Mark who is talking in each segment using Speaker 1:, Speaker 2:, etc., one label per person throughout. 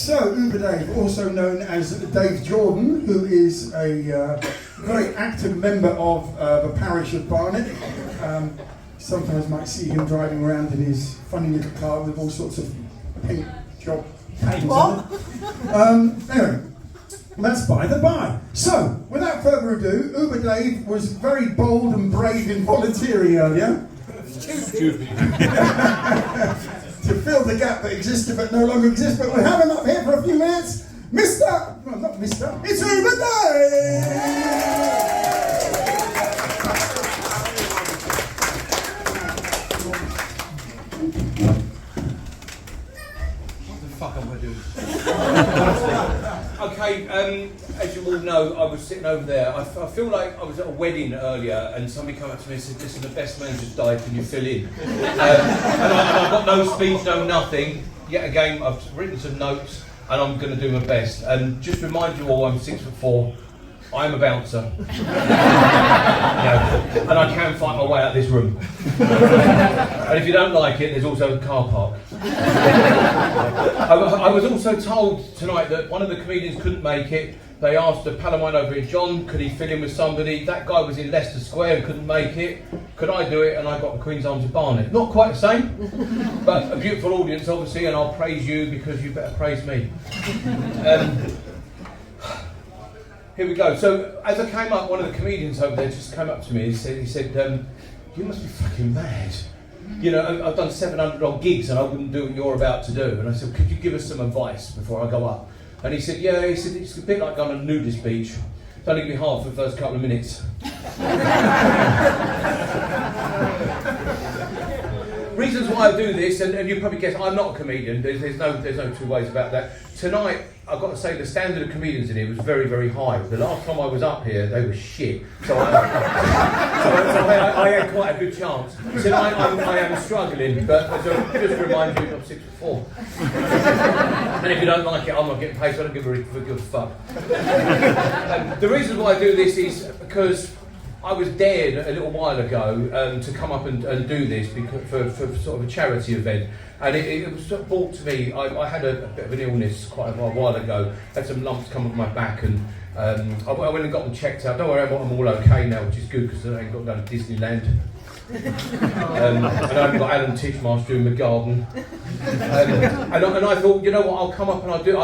Speaker 1: So, Uber Dave, also known as Dave Jordan, who is a very active member of the parish of Barnet. Sometimes might see him driving around in his funny little car with all sorts of paint job paint on it. Anyway, that's by the by. So, without further ado, Uber Dave was very bold and brave in volunteering earlier.
Speaker 2: Stupid.
Speaker 1: To fill the gap that existed but no longer exists, but we'll have him up here for a few minutes. Not Mr. It's Uber Dave!
Speaker 2: What the fuck am I doing? Okay, as you all know, I was sitting over there. I feel like I was at a wedding earlier and somebody came up to me and said, listen, the best man just died, can you fill in? And I've got no speech, no nothing. Yet again, I've written some notes and I'm going to do my best. And just remind you all, I'm 6'4". I am a bouncer. Yeah, and I can fight my way out of this room. And if you don't like it, there's also a car park. I was also told tonight that one of the comedians couldn't make it. They asked a pal of mine over here, John, could he fill in with somebody? That guy was in Leicester Square and couldn't make it. Could I do it? And I got the Queen's Arms of Barnet. Not quite the same, but a beautiful audience, obviously, and I'll praise you because you better praise me. Here we go. So as I came up, one of the comedians over there just came up to me and he said, you must be fucking mad. You know, I've done 700 odd gigs and I wouldn't do what you're about to do. And I said, could you give us some advice before I go up? And he said, yeah, he said, it's a bit like going on a nudist beach. It's only going to be hard for the first couple of minutes. Reasons why I do this, and you probably guess I'm not a comedian, there's no two ways about that. Tonight, I've got to say the standard of comedians in here was very, very high. The last time I was up here, they were shit. So I had quite a good chance. Tonight, I am struggling, but just to remind you, I'm 6'4". And if you don't like it, I'm not getting paid, so I don't give a good fuck. The reason why I do this is because I was dared a little while ago to come up and do this because for sort of a charity event, and it was sort of brought to me. I had a bit of an illness quite a while ago, had some lumps come up my back, and I went and got them checked out. Don't worry, I'm all okay now, which is good because I ain't got to go to Disneyland. And I haven't got Alan Titchmarsh doing my garden. And I thought, you know what, I'll come up and I'll do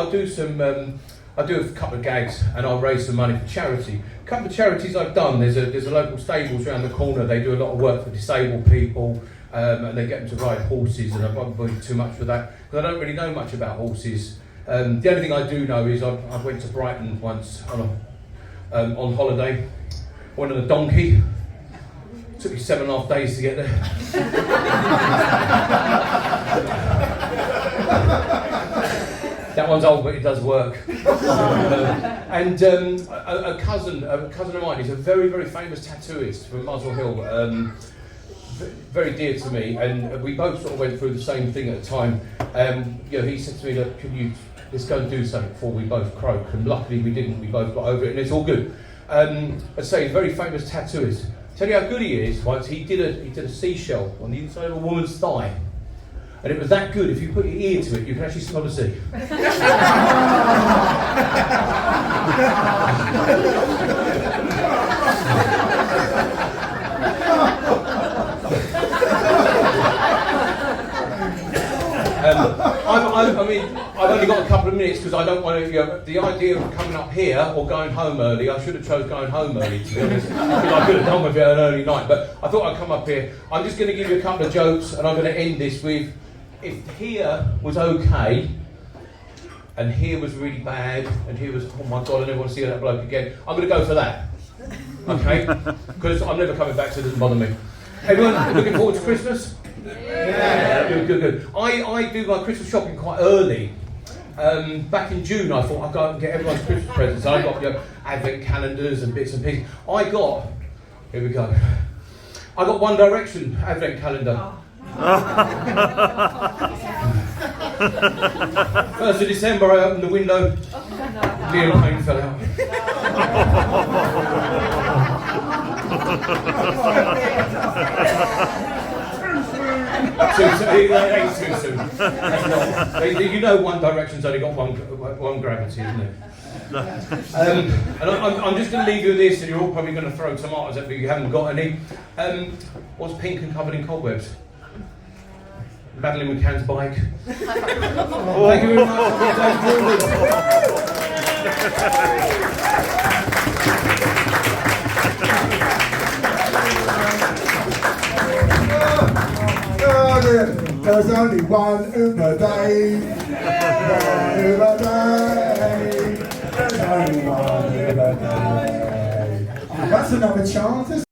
Speaker 2: a couple of gags and I'll raise some money for charity. A couple of charities I've done, there's a local stables around the corner, they do a lot of work for disabled people, and they get them to ride horses, and I won't bother too much for that, because I don't really know much about horses. The only thing I do know is I went to Brighton once on holiday, went on a donkey, took me 7.5 days to get there. That one's old, but it does work. And a cousin of mine is a very, very famous tattooist from Muswell Hill, very dear to me, and we both sort of went through the same thing at the time. You know, he said to me, look, let's go and do something before we both croak, and luckily we didn't, we both got over it, and it's all good. I'd say he's a very famous tattooist. Tell you how good he is, once he did a seashell on the inside of a woman's thigh. And it was that good, if you put your ear to it, you can actually smell the sea. I mean, I've only got a couple of minutes because I don't want to, you know, the idea of coming up here or going home early, I should have chose going home early, to be honest, because I could have done with it an early night, but I thought I'd come up here. I'm just going to give you a couple of jokes and I'm going to end this with, if here was okay, and here was really bad, and here was, oh my God, I never want to see that bloke again, I'm going to go for that, okay? Because I'm never coming back, so it doesn't bother me. Everyone looking forward to Christmas? Yeah. Good. I do my Christmas shopping quite early. Back in June, I thought I'd go out and get everyone's Christmas presents. I got, you know, advent calendars and bits and pieces. Here we go. I got One Direction advent calendar. 1st of December, I opened the window. Liam Payne fell out. too soon. It ain't too soon. That's not. You know, One Direction's only got one gravity, isn't it? And I'm just going to leave you with this, and you're all probably going to throw tomatoes at me. You haven't got any. What's pink and covered in cobwebs? Madeline McCann's bike. Thank you very much.
Speaker 1: There's only one Uber day. One Uber day. There's only one Uber day. That's another chance.